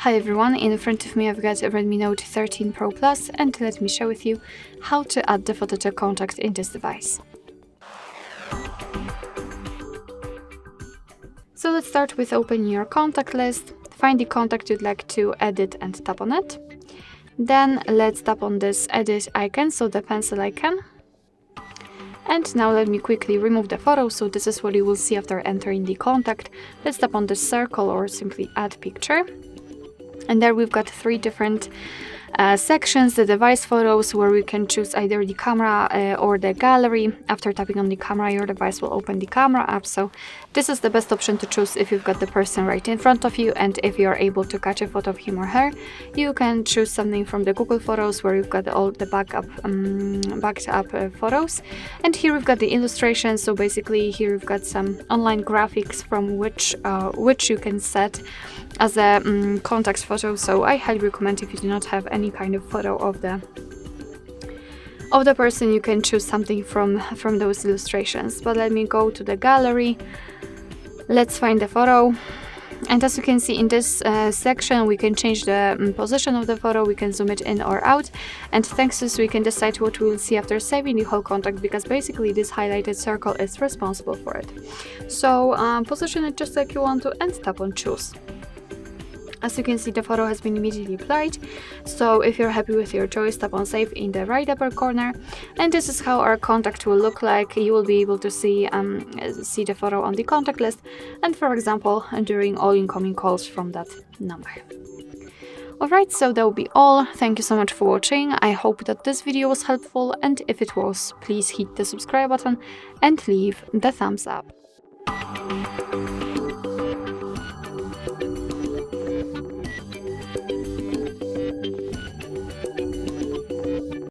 Hi everyone, in front of me I've got a Redmi Note 13 Pro Plus, and let me share with you how to add the photo to contact in this device. So let's start with opening your contact list, find the contact you'd like to edit and tap on it. Then let's tap on this edit icon, so the pencil icon. And now let me quickly remove the photo, so this is what you will see after entering the contact. Let's tap on the circle or simply add picture. And there we've got three different sections: the device photos, where we can choose either the camera or the gallery. After tapping on the camera, your device will open the camera app, so this is the best option to choose if you've got the person right in front of you, and if you're able to catch a photo of him or her. You can choose something from the Google Photos, where you've got all the backed up photos. And here we've got the illustrations, so basically here we've got some online graphics from which you can set as a contact photo. So I highly recommend, if you do not have any kind of photo of the person, you can choose something from those illustrations. But let me go to the gallery. Let's find the photo, and as you can see in this section, we can change the position of the photo, we can zoom it in or out, and thanks to this we can decide what we will see after saving the whole contact, because basically this highlighted circle is responsible for it. So position it just like you want to and tap on choose. As you can see, the photo has been immediately applied, so if you're happy with your choice, tap on save in the right upper corner, and this is how our contact will look like. You will be able to see the photo on the contact list, and for example during all incoming calls from that number. Alright, so that will be all. Thank you so much for watching. I hope that this video was helpful, and if it was, please hit the subscribe button and leave the thumbs up.